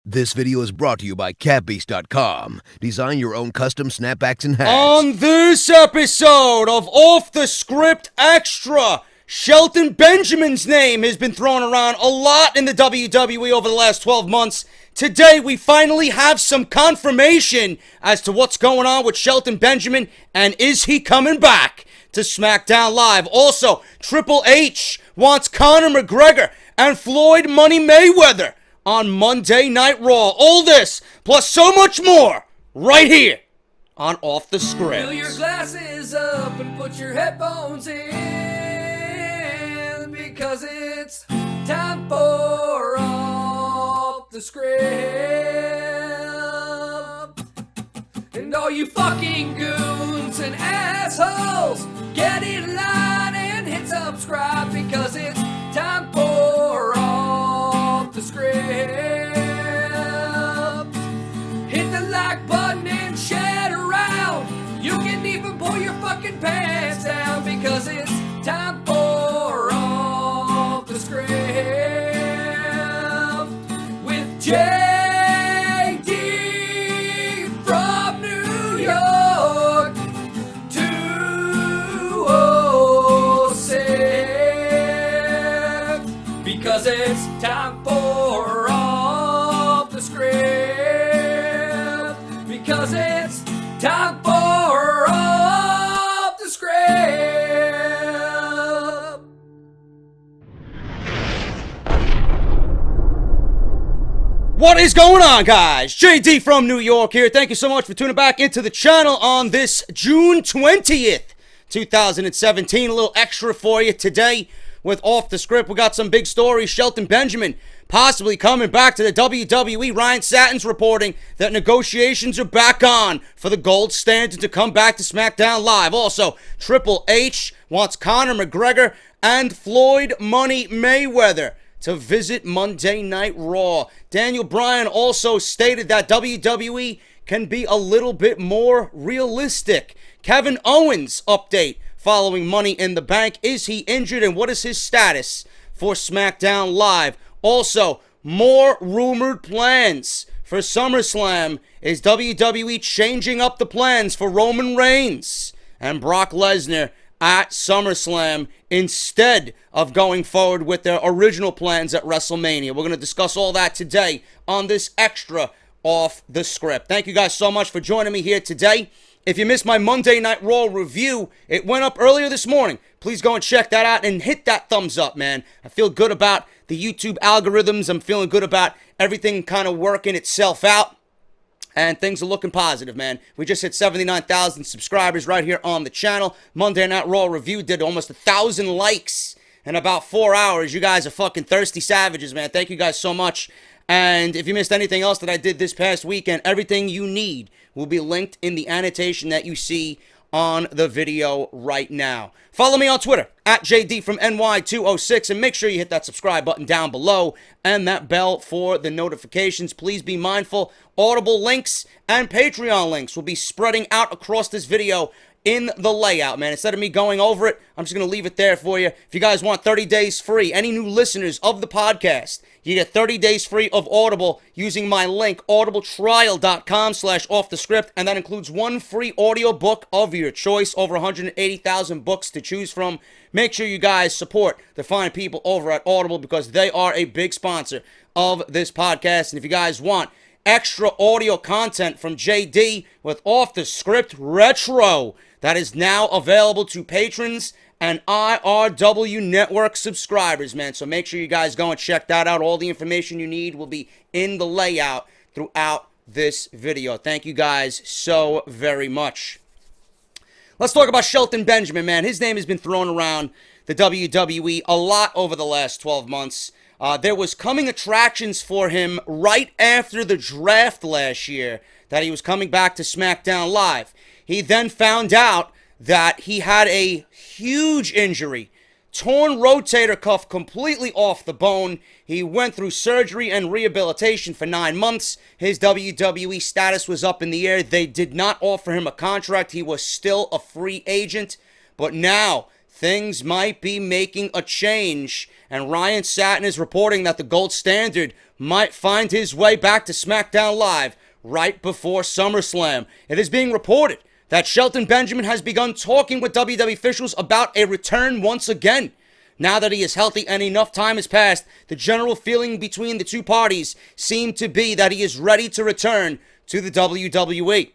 This video is brought to you by catbeast.com. Design your own custom snapbacks and hats. On this episode of Off the Script Extra, Shelton Benjamin's name has been thrown around a lot in the WWE over the last 12 months. Today, we finally have some confirmation as to what's going on with Shelton Benjamin, and is he coming back to SmackDown Live? Also, Triple H wants Conor McGregor and Floyd Mayweather on Monday Night Raw. All this, plus so much more, right here on Off the Script. Fill your glasses up and put your headphones in, because it's time for Off the Script. And all you fucking goons and assholes, get in line and hit subscribe, because it's time for Off the Script. Hit the like button and share it around. You can even pull your fucking pants down, because it's time for Off the Script with JD from New York 206, because it's time for Off the Script, because it's time for Off the Script. What is going on, guys? JD from New York here. Thank you so much for tuning back into the channel on this June 20th, 2017. A little extra for you today with Off the Script. We got some big stories. Shelton Benjamin possibly coming back to the WWE. Ryan Satin's reporting that negotiations are back on for the Gold Standard to come back to SmackDown Live. Also, Triple H wants Conor McGregor and Floyd Mayweather to visit Monday Night Raw. Daniel Bryan also stated that WWE can be a little bit more realistic. Kevin Owens update following Money in the Bank. Is he injured, and what is his status for SmackDown Live? Also, more rumored plans for SummerSlam. Is WWE changing up the plans for Roman Reigns and Brock Lesnar at SummerSlam instead of going forward with their original plans at Wrestlemania? We're going to discuss all that today on this extra Off the Script. Thank you guys so much for joining me here today. If you missed my Monday Night Raw review, it went up earlier this morning. Please go and check that out and hit that thumbs up, man. I feel good about the YouTube algorithms. I'm feeling good about everything kind of working itself out. And things are looking positive, man. We just hit 79,000 subscribers right here on the channel. Monday Night Raw review did almost 1,000 likes in about 4 hours. You guys are fucking thirsty savages, man. Thank you guys so much. And if you missed anything else that I did this past weekend, everything you need will be linked in the annotation that you see on the video right now. Follow me on Twitter at JDFROMNY206, and make sure you hit that subscribe button down below and that bell for the notifications. Please be mindful, Audible links and Patreon links will be spreading out across this video in the layout, man. Instead of me going over it, I'm just going to leave it there for you. If you guys want 30 days free, any new listeners of the podcast, you get 30 days free of Audible using my link, audibletrial.com/offthescript, and that includes one free audio book of your choice, over 180,000 books to choose from. Make sure you guys support the fine people over at Audible, because they are a big sponsor of this podcast. And if you guys want extra audio content from JD with Off the Script Retro, that is now available to patrons and IRWNetwork subscribers, man. So make sure you guys go and check that out. All the information you need will be in the layout throughout this video. Thank you guys so very much. Let's talk about Shelton Benjamin, man. His name has been thrown around the WWE a lot over the last 12 months. There was coming attractions for him right after the draft last year that he was coming back to SmackDown Live. He then found out that he had a huge injury, torn rotator cuff completely off the bone. He went through surgery and rehabilitation for 9 months. His WWE status was up in the air. They did not offer him a contract. He was still a free agent. But now things might be making a change. And Ryan Satin is reporting that the gold standard might find his way back to SmackDown Live right before SummerSlam. It is being reported that Shelton Benjamin has begun talking with WWE officials about a return once again. Now that he is healthy and enough time has passed, the general feeling between the two parties seemed to be that he is ready to return to the WWE.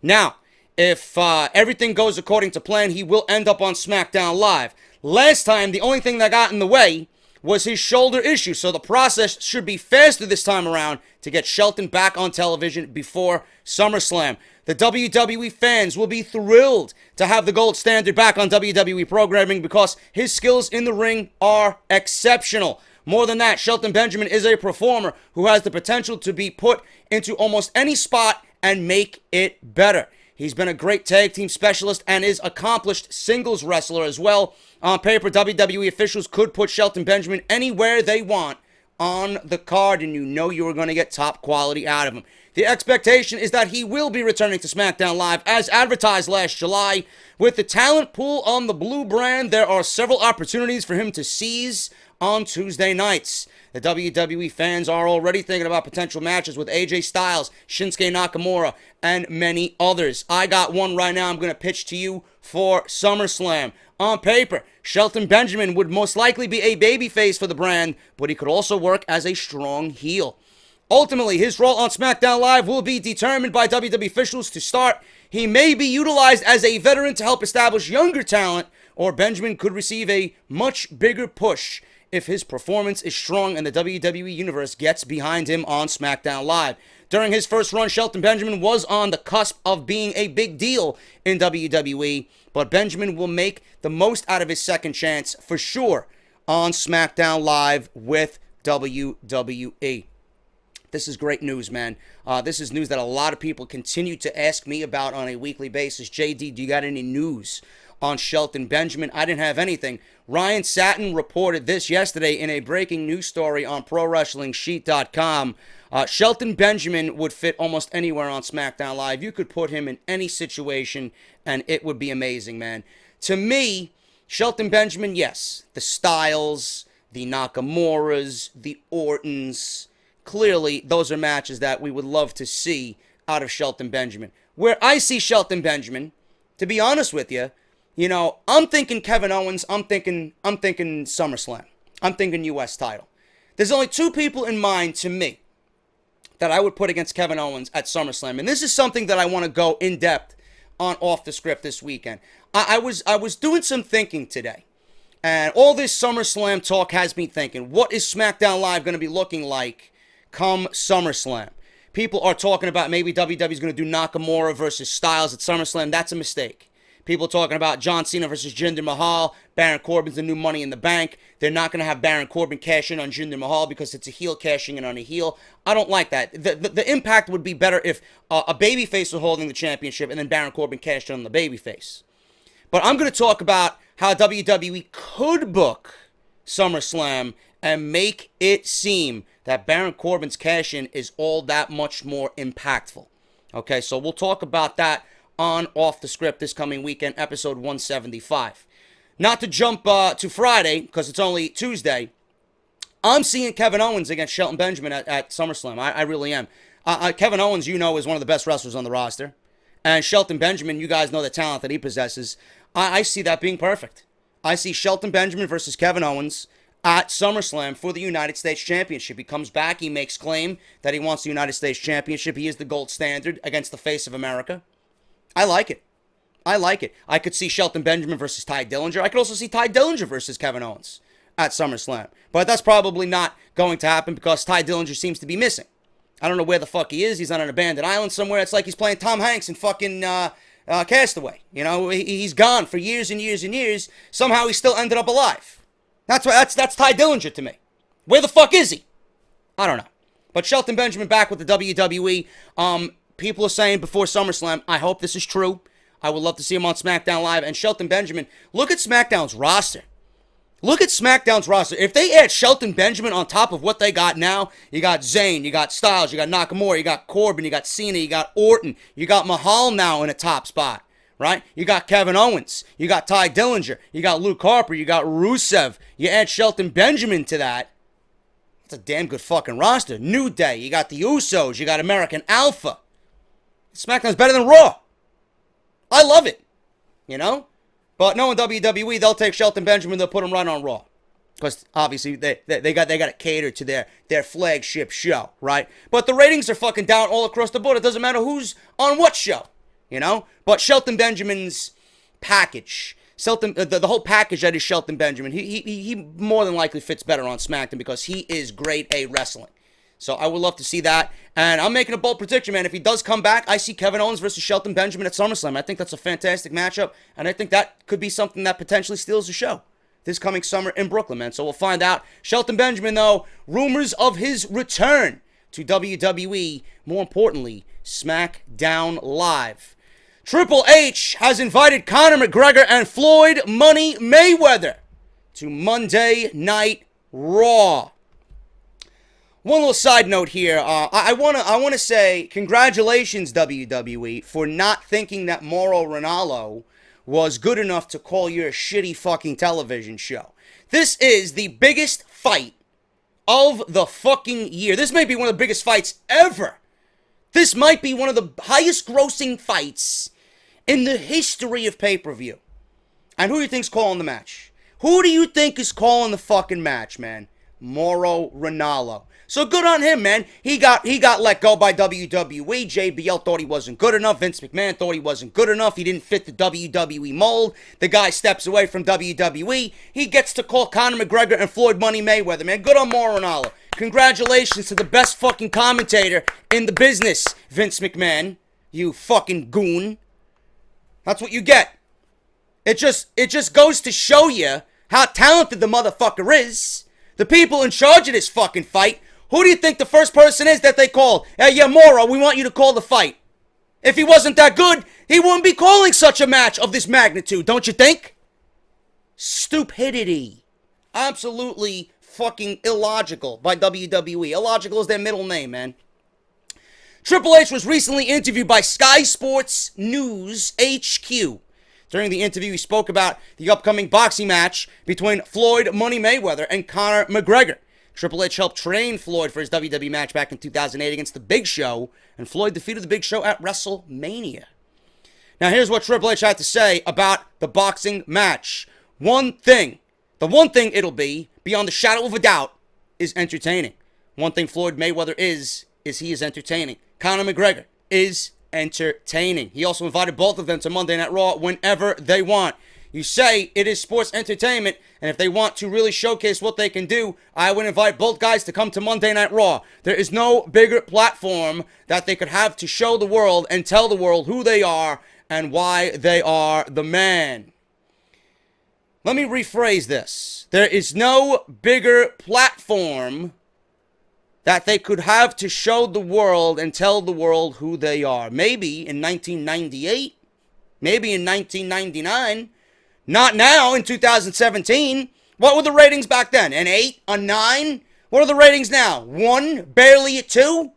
Now, if everything goes according to plan, he will end up on SmackDown Live. Last time, the only thing that got in the way was his shoulder issue, so the process should be faster this time around to get Shelton back on television before SummerSlam. The WWE fans will be thrilled to have the gold standard back on WWE programming because his skills in the ring are exceptional. More than that, Shelton Benjamin is a performer who has the potential to be put into almost any spot and make it better. He's been a great tag team specialist and is accomplished singles wrestler as well. On paper, WWE officials could put Shelton Benjamin anywhere they want on the card, and you know you are going to get top quality out of him. The expectation is that he will be returning to SmackDown Live as advertised last July. With the talent pool on the blue brand, there are several opportunities for him to seize on Tuesday nights. The WWE fans are already thinking about potential matches with AJ Styles, Shinsuke Nakamura, and many others. I got one right now I'm going to pitch to you for SummerSlam. On paper, Shelton Benjamin would most likely be a babyface for the brand, but he could also work as a strong heel. Ultimately, his role on SmackDown Live will be determined by WWE officials to start. He may be utilized as a veteran to help establish younger talent, or Benjamin could receive a much bigger push if his performance is strong and the WWE Universe gets behind him on SmackDown Live. During his first run, Shelton Benjamin was on the cusp of being a big deal in WWE, but Benjamin will make the most out of his second chance for sure on SmackDown Live with WWE. This is great news, man. This is news that a lot of people continue to ask me about on a weekly basis. JD, do you got any news on Shelton Benjamin? I didn't have anything. Ryan Satin reported this yesterday in a breaking news story on ProWrestlingSheet.com. Shelton Benjamin would fit almost anywhere on SmackDown Live. You could put him in any situation, and it would be amazing, man. To me, Shelton Benjamin, yes, the Styles, the Nakamuras, the Ortons, clearly those are matches that we would love to see out of Shelton Benjamin. Where I see Shelton Benjamin, to be honest with you, you know, I'm thinking Kevin Owens, I'm thinking SummerSlam. I'm thinking US title. There's only two people in mind to me that I would put against Kevin Owens at SummerSlam. And this is something that I want to go in depth on off the script this weekend. I was doing some thinking today. And all this SummerSlam talk has me thinking, what is SmackDown Live going to be looking like come SummerSlam? People are talking about maybe WWE's going to do Nakamura versus Styles at SummerSlam. That's a mistake. People talking about John Cena versus Jinder Mahal. Baron Corbin's the new Money in the Bank. They're not going to have Baron Corbin cash in on Jinder Mahal because it's a heel cashing in on a heel. I don't like that. The impact would be better if a babyface was holding the championship and then Baron Corbin cashed in on the babyface. But I'm going to talk about how WWE could book SummerSlam and make it seem that Baron Corbin's cash-in is all that much more impactful. Okay, so we'll talk about that on Off the Script this coming weekend, episode 175. Not to jump to Friday, because it's only Tuesday, I'm seeing Kevin Owens against Shelton Benjamin at SummerSlam. I really am. Kevin Owens, you know, is one of the best wrestlers on the roster. And Shelton Benjamin, you guys know the talent that he possesses. I see that being perfect. I see Shelton Benjamin versus Kevin Owens at SummerSlam for the United States Championship. He comes back, he makes claim that he wants the United States Championship. He is the gold standard against the face of America. I like it. I like it. I could see Shelton Benjamin versus Ty Dillinger. I could also see Ty Dillinger versus Kevin Owens at SummerSlam. But that's probably not going to happen because Ty Dillinger seems to be missing. I don't know where the fuck he is. He's on an abandoned island somewhere. It's like he's playing Tom Hanks in fucking Castaway. You know, he's gone for years and years and years. Somehow he still ended up alive. That's Ty Dillinger to me. Where the fuck is he? I don't know. But Shelton Benjamin back with the WWE. People are saying before SummerSlam, I hope this is true. I would love to see him on SmackDown Live. And Shelton Benjamin, look at SmackDown's roster. Look at SmackDown's roster. If they add Shelton Benjamin on top of what they got now, you got Zayn, you got Styles, you got Nakamura, you got Corbin, you got Cena, you got Orton, you got Mahal now in a top spot. right? You got Kevin Owens. You got Ty Dillinger. You got Luke Harper. You got Rusev. You add Shelton Benjamin to that. That's a damn good fucking roster. New Day. You got the Usos. You got American Alpha. SmackDown's better than Raw. I love it. You know? But knowing WWE, they'll take Shelton Benjamin, they'll put him right on Raw. Because obviously they got to cater to their flagship show, right? But the ratings are fucking down all across the board. It doesn't matter who's on what show, you know? But Shelton Benjamin's package, the whole package that is Shelton Benjamin, he more than likely fits better on SmackDown because he is great at wrestling. So I would love to see that. And I'm making a bold prediction, man. If he does come back, I see Kevin Owens versus Shelton Benjamin at SummerSlam. I think that's a fantastic matchup. And I think that could be something that potentially steals the show this coming summer in Brooklyn, man. So we'll find out. Shelton Benjamin, though, rumors of his return to WWE. More importantly, SmackDown Live. Triple H has invited Conor McGregor and Floyd Money Mayweather to Monday Night Raw. One little side note here. I wanna say congratulations, WWE, for not thinking that Mauro Ranallo was good enough to call your shitty fucking television show. This is the biggest fight of the fucking year. This may be one of the biggest fights ever. This might be one of the highest grossing fights in the history of pay-per-view. And who do you think's calling the match? Who do you think is calling the fucking match, man? Mauro Ranallo. So good on him, man. He got let go by WWE. JBL thought he wasn't good enough. Vince McMahon thought he wasn't good enough. He didn't fit the WWE mold. The guy steps away from WWE. He gets to call Conor McGregor and Floyd Money Mayweather, man. Good on Mauro Ranallo. Congratulations to the best fucking commentator in the business, Vince McMahon. You fucking goon. That's what you get. It just goes to show you how talented the motherfucker is. The people in charge of this fucking fight. Who do you think the first person is that they call? Yeah, Mauro, we want you to call the fight. If he wasn't that good, he wouldn't be calling such a match of this magnitude, don't you think? Stupidity. Absolutely fucking illogical by WWE. Illogical is their middle name, man. Triple H was recently interviewed by Sky Sports News HQ. During the interview, he spoke about the upcoming boxing match between Floyd Money Mayweather and Conor McGregor. Triple H helped train Floyd for his WWE match back in 2008 against The Big Show, and Floyd defeated The Big Show at WrestleMania. Now, here's what Triple H had to say about the boxing match. The one thing it'll be, beyond the shadow of a doubt, is entertaining. One thing Floyd Mayweather is he is entertaining. Conor McGregor is entertaining. He also invited both of them to Monday Night Raw whenever they want. You say it is sports entertainment, and if they want to really showcase what they can do, I would invite both guys to come to Monday Night Raw. There is no bigger platform that they could have to show the world and tell the world who they are and why they are the man. Let me rephrase this. There is no bigger platform that they could have to show the world and tell the world who they are. Maybe in 1998, maybe in 1999, not now in 2017. What were the ratings back then? An 8? A 9? What are the ratings now? 1? Barely a 2?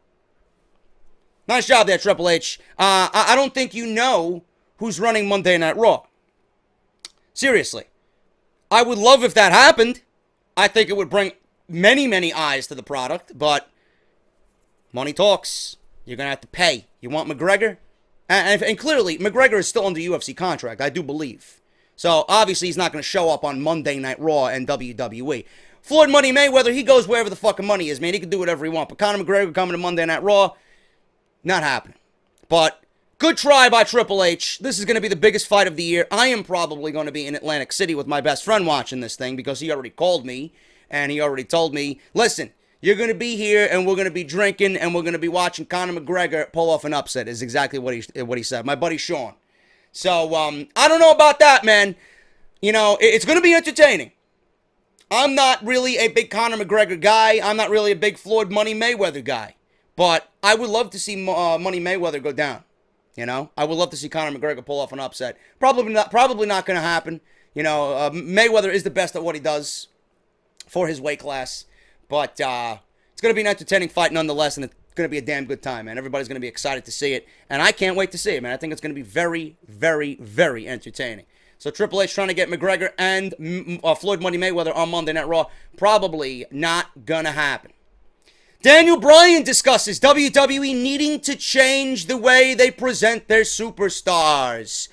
Nice job there, Triple H. I don't think you know who's running Monday Night Raw. Seriously. I would love if that happened. I think it would bring many, many eyes to the product, but money talks. You're going to have to pay. You want McGregor? And clearly, McGregor is still under UFC contract, I do believe. So, obviously, he's not going to show up on Monday Night Raw and WWE. Floyd Money Mayweather, he goes wherever the fucking money is, man. He can do whatever he wants. But Conor McGregor coming to Monday Night Raw, not happening. But good try by Triple H. This is going to be the biggest fight of the year. I am probably going to be in Atlantic City with my best friend watching this thing because he already called me and he already told me, listen, you're going to be here and we're going to be drinking and we're going to be watching Conor McGregor pull off an upset is exactly what he said. My buddy Sean. So, I don't know about that, man. You know, it's going to be entertaining. I'm not really a big Conor McGregor guy. I'm not really a big Floyd Money Mayweather guy. But I would love to see Money Mayweather go down. You know, I would love to see Conor McGregor pull off an upset. Probably not going to happen. You know, Mayweather is the best at what he does for his weight class. But it's going to be an entertaining fight nonetheless, and going to be a damn good time, man. Everybody's going to be excited to see it, and I can't wait to see it, man. I think it's going to be very, very, very entertaining. So Triple H trying to get McGregor and Floyd Money Mayweather on Monday Night Raw. Probably not going to happen. Daniel Bryan discusses WWE needing to change the way they present their superstars.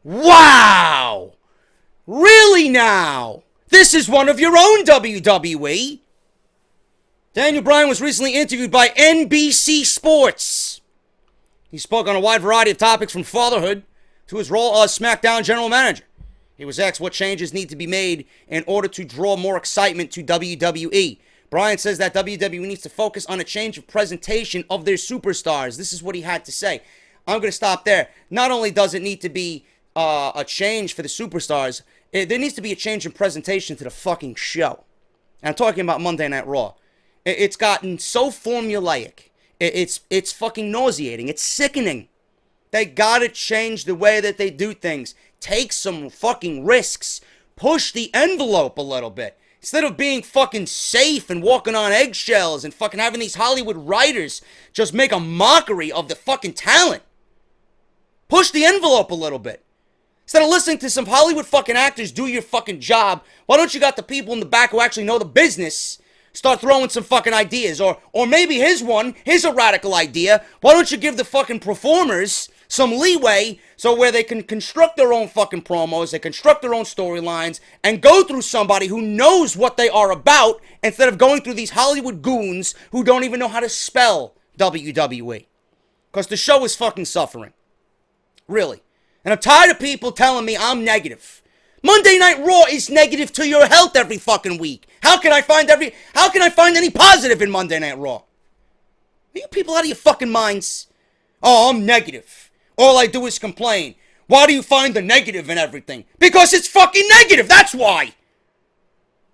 Wow! Really now? This is one of your own, WWE. Daniel Bryan was recently interviewed by NBC Sports. He spoke on a wide variety of topics from fatherhood to his role as SmackDown general manager. He was asked what changes need to be made in order to draw more excitement to WWE. Bryan says that WWE needs to focus on a change of presentation of their superstars. This is what he had to say. I'm going to stop there. Not only does it need to be a change for the superstars, there needs to be a change in presentation to the fucking show. And I'm talking about Monday Night Raw. It's gotten so formulaic. It's fucking nauseating. It's sickening. They gotta change the way that they do things. Take some fucking risks. Push the envelope a little bit. Instead of being fucking safe and walking on eggshells and fucking having these Hollywood writers just make a mockery of the fucking talent. Push the envelope a little bit. Instead of listening to some Hollywood fucking actors do your fucking job, why don't you got the people in the back who actually know the business start throwing some fucking ideas? Or maybe here's a radical idea. Why don't you give the fucking performers some leeway so where they can construct their own fucking promos, they construct their own storylines, and go through somebody who knows what they are about instead of going through these Hollywood goons who don't even know how to spell WWE. Because the show is fucking suffering. Really. And I'm tired of people telling me I'm negative. Monday Night Raw is negative to your health every fucking week. How can I find any positive in Monday Night Raw? Are you people out of your fucking minds? Oh, I'm negative. All I do is complain. Why do you find the negative in everything? Because it's fucking negative, that's why.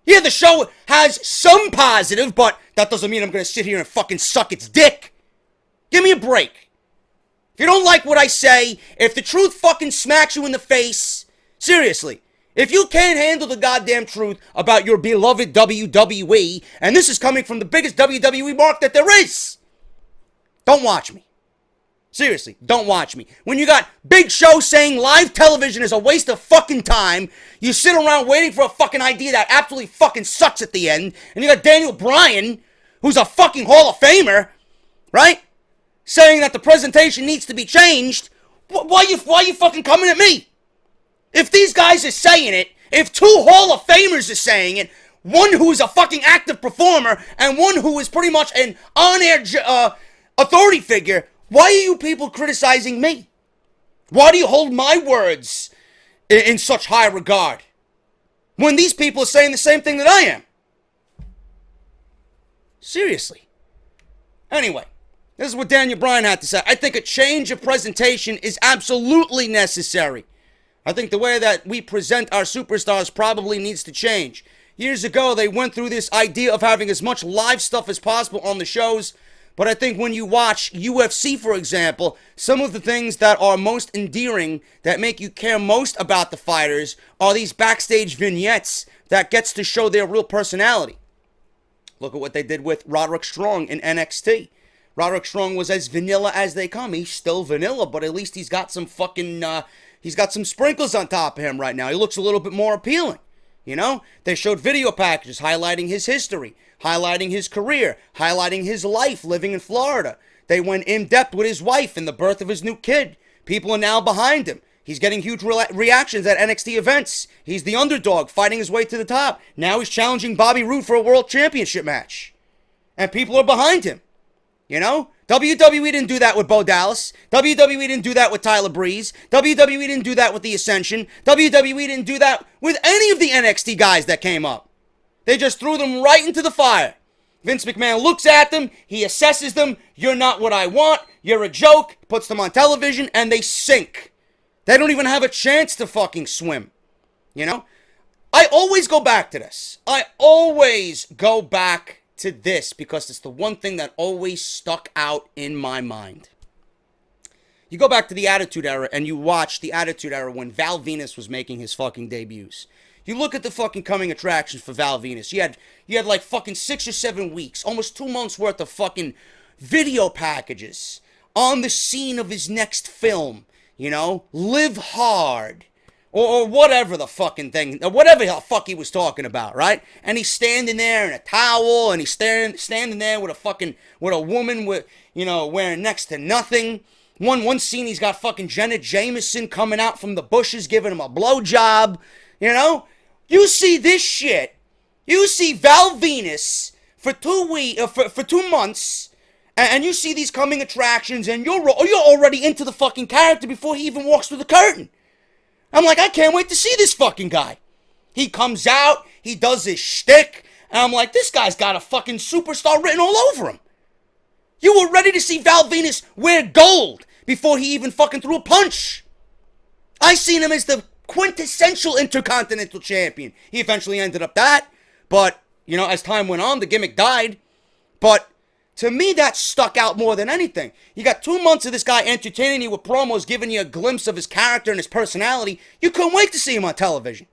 Yeah, the show has some positive, but that doesn't mean I'm gonna sit here and fucking suck its dick. Give me a break. If you don't like what I say, if the truth fucking smacks you in the face, seriously, if you can't handle the goddamn truth about your beloved WWE, and this is coming from the biggest WWE mark that there is, don't watch me. Seriously, don't watch me. When you got Big Show saying live television is a waste of fucking time, you sit around waiting for a fucking idea that absolutely fucking sucks at the end, and you got Daniel Bryan, who's a fucking Hall of Famer, right? Saying that the presentation needs to be changed. Why you fucking coming at me? If these guys are saying it, if two Hall of Famers are saying it, one who is a fucking active performer and one who is pretty much an on-air authority figure, why are you people criticizing me? Why do you hold my words in such high regard when these people are saying the same thing that I am? Seriously. Anyway, this is what Daniel Bryan had to say. I think a change of presentation is absolutely necessary. I think the way that we present our superstars probably needs to change. Years ago, they went through this idea of having as much live stuff as possible on the shows. But I think when you watch UFC, for example, some of the things that are most endearing, that make you care most about the fighters, are these backstage vignettes that gets to show their real personality. Look at what they did with Roderick Strong in NXT. Roderick Strong was as vanilla as they come. He's still vanilla, but at least he's got some fucking, he's got some sprinkles on top of him right now. He looks a little bit more appealing. You know, they showed video packages highlighting his history, highlighting his career, highlighting his life living in Florida. They went in depth with his wife and the birth of his new kid. People are now behind him. He's getting huge reactions at NXT events. He's the underdog fighting his way to the top. Now he's challenging Bobby Roode for a world championship match. And people are behind him. You know? WWE didn't do that with Bo Dallas. WWE didn't do that with Tyler Breeze. WWE didn't do that with The Ascension. WWE didn't do that with any of the NXT guys that came up. They just threw them right into the fire. Vince McMahon looks at them, he assesses them, you're not what I want, you're a joke, puts them on television, and they sink. They don't even have a chance to fucking swim. You know? I always go back to this. I always go back to this because it's the one thing that always stuck out in my mind. You go back to the Attitude Era and you watch the Attitude Era when Val Venus was making his fucking debuts. You look at the fucking coming attractions for Val Venus. You had like fucking 6 or 7 weeks, almost 2 months worth of fucking video packages on the scene of his next film, you know, Live Hard, or whatever the fucking thing, or whatever the fuck he was talking about, right? And he's standing there in a towel, and he's standing there with a woman with, you know, wearing next to nothing. One scene, he's got fucking Jenna Jameson coming out from the bushes, giving him a blowjob, you know? You see this shit. You see Val Venus for 2 months, and you see these coming attractions, and you're already into the fucking character before he even walks through the curtain. I'm like, I can't wait to see this fucking guy. He comes out, he does his shtick, and I'm like, this guy's got a fucking superstar written all over him. You were ready to see Val Venus wear gold before he even fucking threw a punch. I seen him as the quintessential Intercontinental Champion. He eventually ended up that, but, you know, as time went on, the gimmick died. But to me, that stuck out more than anything. You got 2 months of this guy entertaining you with promos, giving you a glimpse of his character and his personality. You couldn't wait to see him on television.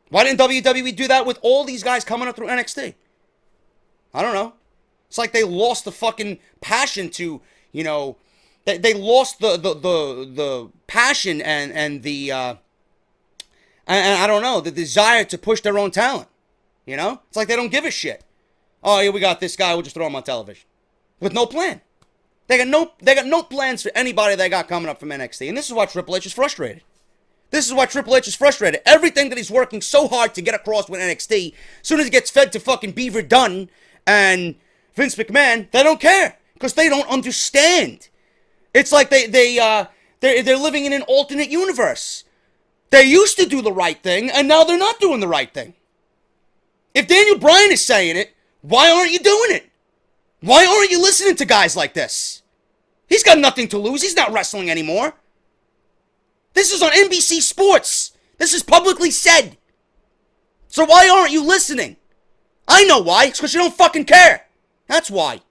Why didn't WWE do that with all these guys coming up through NXT? I don't know. It's like they lost the fucking passion to, you know, they lost the passion and the and I don't know, the desire to push their own talent. You know? It's like they don't give a shit. Oh, yeah, we got this guy, we'll just throw him on television. With no plan. They got no plans for anybody they got coming up from NXT. And this is why Triple H is frustrated. Everything that he's working so hard to get across with NXT, as soon as he gets fed to fucking Beaver Dunn and Vince McMahon, they don't care. Because they don't understand. It's like they're living in an alternate universe. They used to do the right thing, and now they're not doing the right thing. If Daniel Bryan is saying it, why aren't you doing it? Why aren't you listening to guys like this? He's got nothing to lose. He's not wrestling anymore. This is on NBC Sports. This is publicly said. So why aren't you listening? I know why. It's because you don't fucking care. That's why.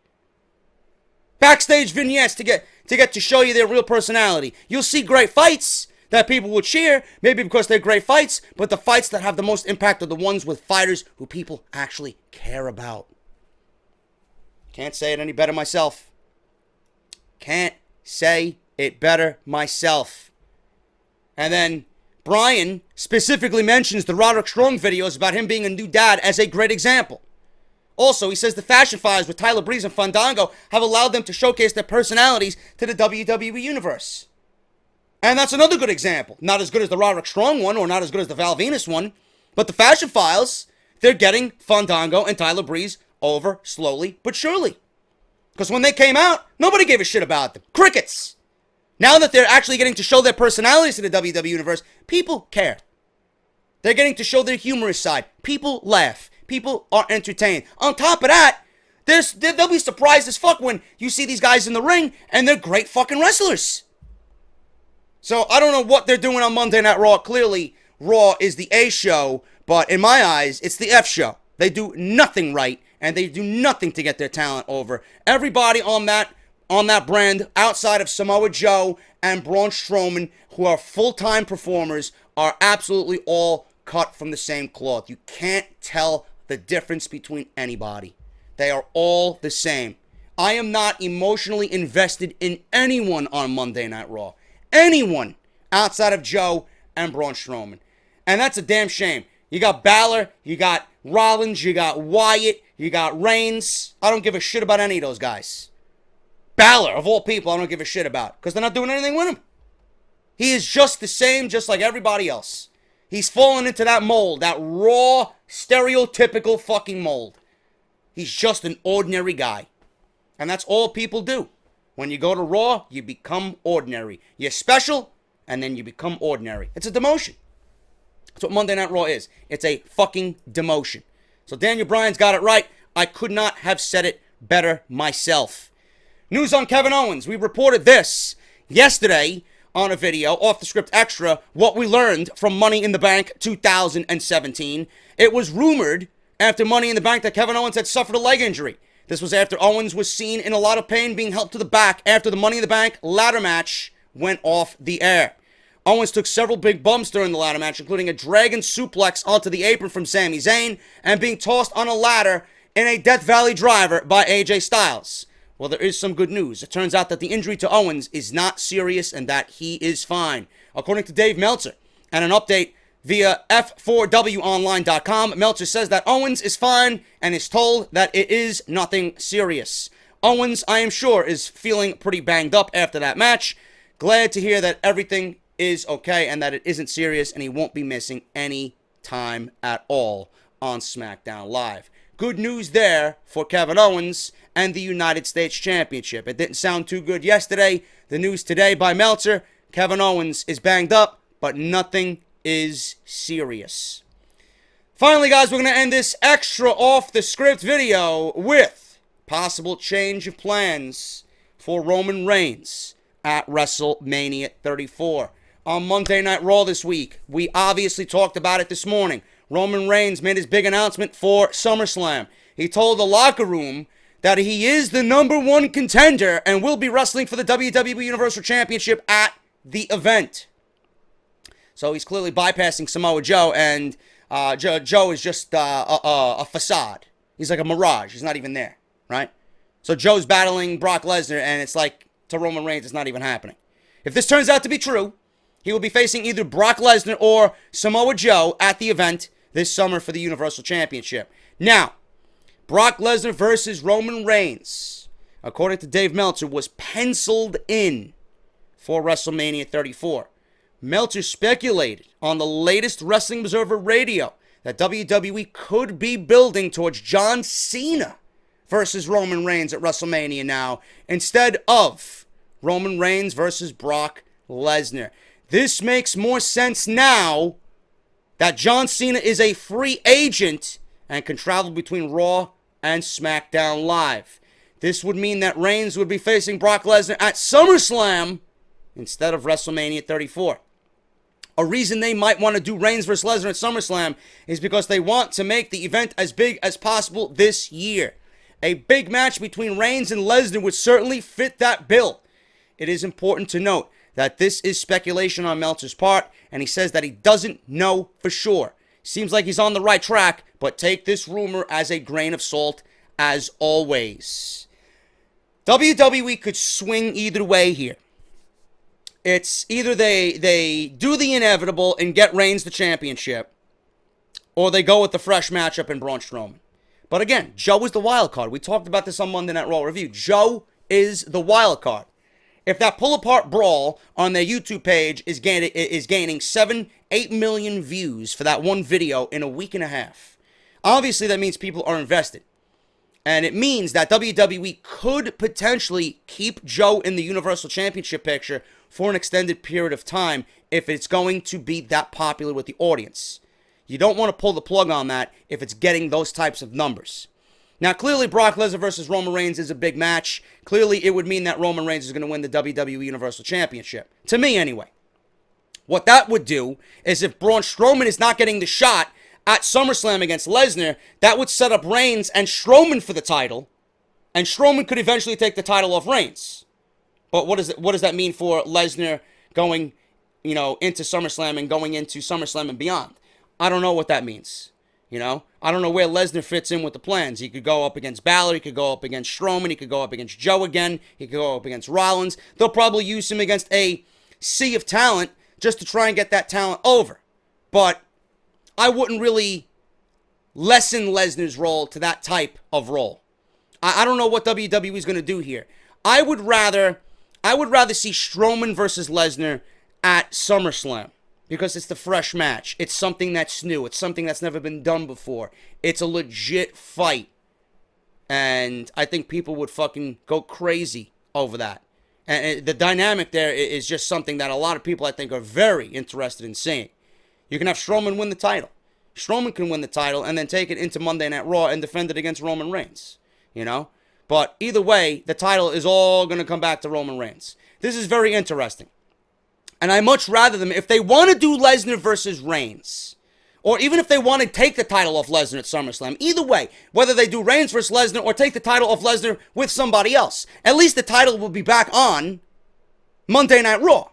Backstage vignettes to get to show you their real personality. You'll see great fights that people will cheer, maybe because they're great fights, but the fights that have the most impact are the ones with fighters who people actually care about. Can't say it any better myself. Can't say it better myself. And then Bryan specifically mentions the Roderick Strong videos about him being a new dad as a great example. Also, he says the fashion files with Tyler Breeze and Fandango have allowed them to showcase their personalities to the WWE Universe. And that's another good example. Not as good as the Roderick Strong one, or not as good as the Val Venus one, but the fashion files, they're getting Fandango and Tyler Breeze over slowly but surely. Because when they came out, nobody gave a shit about them. Crickets. Now that they're actually getting to show their personalities to the WWE Universe, people care. They're getting to show their humorous side. People laugh. People are entertained. On top of that, they'll be surprised as fuck when you see these guys in the ring and they're great fucking wrestlers. So I don't know what they're doing on Monday Night Raw. Clearly, Raw is the A show, but in my eyes, it's the F show. They do nothing right, and they do nothing to get their talent over. Everybody on that brand, outside of Samoa Joe and Braun Strowman, who are full-time performers, are absolutely all cut from the same cloth. You can't tell the difference between anybody. They are all the same. I am not emotionally invested in anyone on Monday Night Raw. Anyone outside of Joe and Braun Strowman. And that's a damn shame. You got Balor, you got Rollins, you got Wyatt, you got Reigns. I don't give a shit about any of those guys. Balor, of all people, I don't give a shit about. Because they're not doing anything with him. He is just the same, just like everybody else. He's fallen into that mold, that raw, stereotypical fucking mold. He's just an ordinary guy. And that's all people do. When you go to Raw, you become ordinary. You're special, and then you become ordinary. It's a demotion. That's what Monday Night Raw is. It's a fucking demotion. So Daniel Bryan's got it right. I could not have said it better myself. News on Kevin Owens. We reported this yesterday on a video, Off the Script Extra, what we learned from Money in the Bank 2017. It was rumored after Money in the Bank that Kevin Owens had suffered a leg injury. This was after Owens was seen in a lot of pain being helped to the back after the Money in the Bank ladder match went off the air. Owens took several big bumps during the ladder match, including a dragon suplex onto the apron from Sami Zayn and being tossed on a ladder in a Death Valley driver by AJ Styles. Well, there is some good news. It turns out that the injury to Owens is not serious and that he is fine. According to Dave Meltzer, and an update via F4WOnline.com, Meltzer says that Owens is fine and is told that it is nothing serious. Owens, I am sure, is feeling pretty banged up after that match. Glad to hear that everything is okay and that it isn't serious and he won't be missing any time at all on SmackDown Live. Good news there for Kevin Owens and the United States Championship. It didn't sound too good yesterday. The news today by Meltzer, Kevin Owens is banged up, but nothing is serious. Finally, guys, we're going to end this extra off-the-script video with possible change of plans for Roman Reigns at WrestleMania 34. On Monday Night Raw this week, we obviously talked about it this morning. Roman Reigns made his big announcement for SummerSlam. He told the locker room that he is the #1 contender and will be wrestling for the WWE Universal Championship at the event. So he's clearly bypassing Samoa Joe, and Joe is just a facade. He's like a mirage. He's not even there, right? So Joe's battling Brock Lesnar, and it's like to Roman Reigns, it's not even happening. If this turns out to be true, he will be facing either Brock Lesnar or Samoa Joe at the event this summer for the Universal Championship. Now, Brock Lesnar versus Roman Reigns, according to Dave Meltzer, was penciled in for WrestleMania 34. Meltzer speculated on the latest Wrestling Observer Radio that WWE could be building towards John Cena versus Roman Reigns at WrestleMania now, instead of Roman Reigns versus Brock Lesnar. This makes more sense now that John Cena is a free agent and can travel between Raw and SmackDown Live. This would mean that Reigns would be facing Brock Lesnar at SummerSlam instead of WrestleMania 34. A reason they might want to do Reigns versus Lesnar at SummerSlam is because they want to make the event as big as possible this year. A big match between Reigns and Lesnar would certainly fit that bill. It is important to note that this is speculation on Meltzer's part, and he says that he doesn't know for sure. Seems like he's on the right track, but take this rumor as a grain of salt, as always. WWE could swing either way here. It's either they do the inevitable and get Reigns the championship, or they go with the fresh matchup in Braun Strowman. But again, Joe is the wild card. We talked about this on Monday Night Raw Review. Joe is the wild card. If that pull-apart brawl on their YouTube page is gaining 7-8 million views for that one video in a week and a half, obviously that means people are invested. And it means that WWE could potentially keep Joe in the Universal Championship picture for an extended period of time if it's going to be that popular with the audience. You don't want to pull the plug on that if it's getting those types of numbers. Now, clearly, Brock Lesnar versus Roman Reigns is a big match. Clearly, it would mean that Roman Reigns is going to win the WWE Universal Championship. To me, anyway. What that would do is if Braun Strowman is not getting the shot at SummerSlam against Lesnar, that would set up Reigns and Strowman for the title, and Strowman could eventually take the title off Reigns. But what does that mean for Lesnar going, into SummerSlam and going into SummerSlam and beyond? I don't know what that means. I don't know where Lesnar fits in with the plans. He could go up against Balor. He could go up against Strowman. He could go up against Joe again. He could go up against Rollins. They'll probably use him against a sea of talent just to try and get that talent over. But I wouldn't really lessen Lesnar's role to that type of role. I don't know what WWE is going to do here. I would rather see Strowman versus Lesnar at SummerSlam. Because it's the fresh match. It's something that's new. It's something that's never been done before. It's a legit fight. And I think people would fucking go crazy over that. And the dynamic there is just something that a lot of people, I think, are very interested in seeing. You can have Strowman win the title. Strowman can win the title and then take it into Monday Night Raw and defend it against Roman Reigns. But either way, the title is all going to come back to Roman Reigns. This is very interesting. And I much rather them, if they want to do Lesnar versus Reigns, or even if they want to take the title off Lesnar at SummerSlam, either way, whether they do Reigns versus Lesnar or take the title off Lesnar with somebody else, at least the title will be back on Monday Night Raw.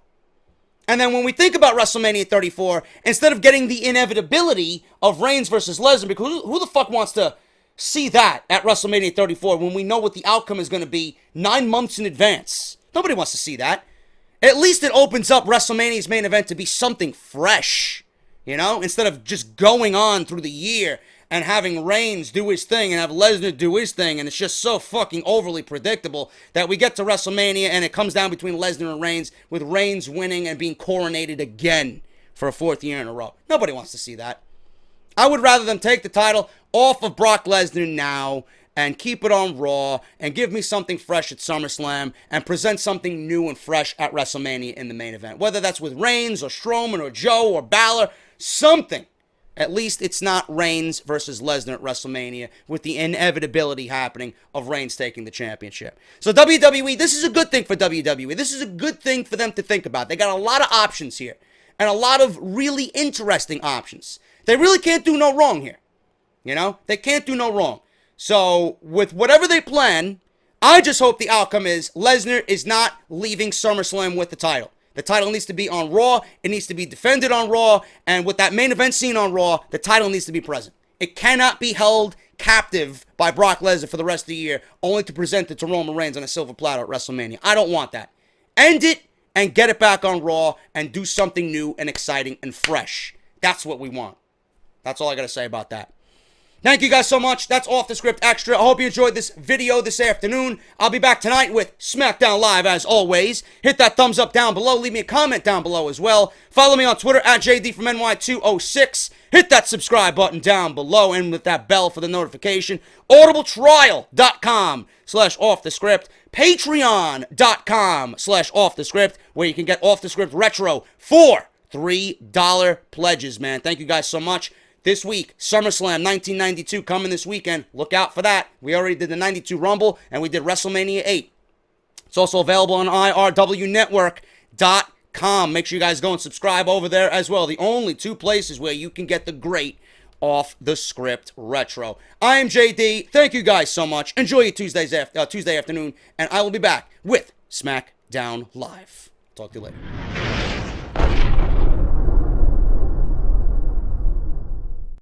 And then when we think about WrestleMania 34, instead of getting the inevitability of Reigns versus Lesnar, because who the fuck wants to see that at WrestleMania 34 when we know what the outcome is going to be 9 months in advance? Nobody wants to see that. At least it opens up WrestleMania's main event to be something fresh, you know, instead of just going on through the year and having Reigns do his thing and have Lesnar do his thing, and it's just so fucking overly predictable that we get to WrestleMania and it comes down between Lesnar and Reigns, with Reigns winning and being coronated again for a 4th year in a row. Nobody wants to see that. I would rather them take the title off of Brock Lesnar now and keep it on Raw and give me something fresh at SummerSlam and present something new and fresh at WrestleMania in the main event. Whether that's with Reigns or Strowman or Joe or Balor, something. At least it's not Reigns versus Lesnar at WrestleMania with the inevitability happening of Reigns taking the championship. So WWE, this is a good thing for WWE. This is a good thing for them to think about. They got a lot of options here and a lot of really interesting options. They really can't do no wrong here. You know, they can't do no wrong. So with whatever they plan, I just hope the outcome is Lesnar is not leaving SummerSlam with the title. The title needs to be on Raw. It needs to be defended on Raw. And with that main event scene on Raw, the title needs to be present. It cannot be held captive by Brock Lesnar for the rest of the year, only to present it to Roman Reigns on a silver platter at WrestleMania. I don't want that. End it and get it back on Raw and do something new and exciting and fresh. That's what we want. That's all I got to say about that. Thank you guys so much. That's Off the Script Extra. I hope you enjoyed this video this afternoon. I'll be back tonight with SmackDown Live as always. Hit that thumbs up down below. Leave me a comment down below as well. Follow me on Twitter at JDFROMNY206. Hit that subscribe button down below and with that bell for the notification. audibletrial.com/offthescript. Patreon.com/offthescript, where you can get Off the Script Retro for $3 pledges, man. Thank you guys so much. This week, SummerSlam 1992 coming this weekend. Look out for that. We already did the 92 Rumble, and we did WrestleMania 8. It's also available on IRWNetwork.com. Make sure you guys go and subscribe over there as well. The only 2 places where you can get the great Off the Script Retro. I am JD. Thank you guys so much. Enjoy your Tuesday afternoon, and I will be back with SmackDown Live. Talk to you later.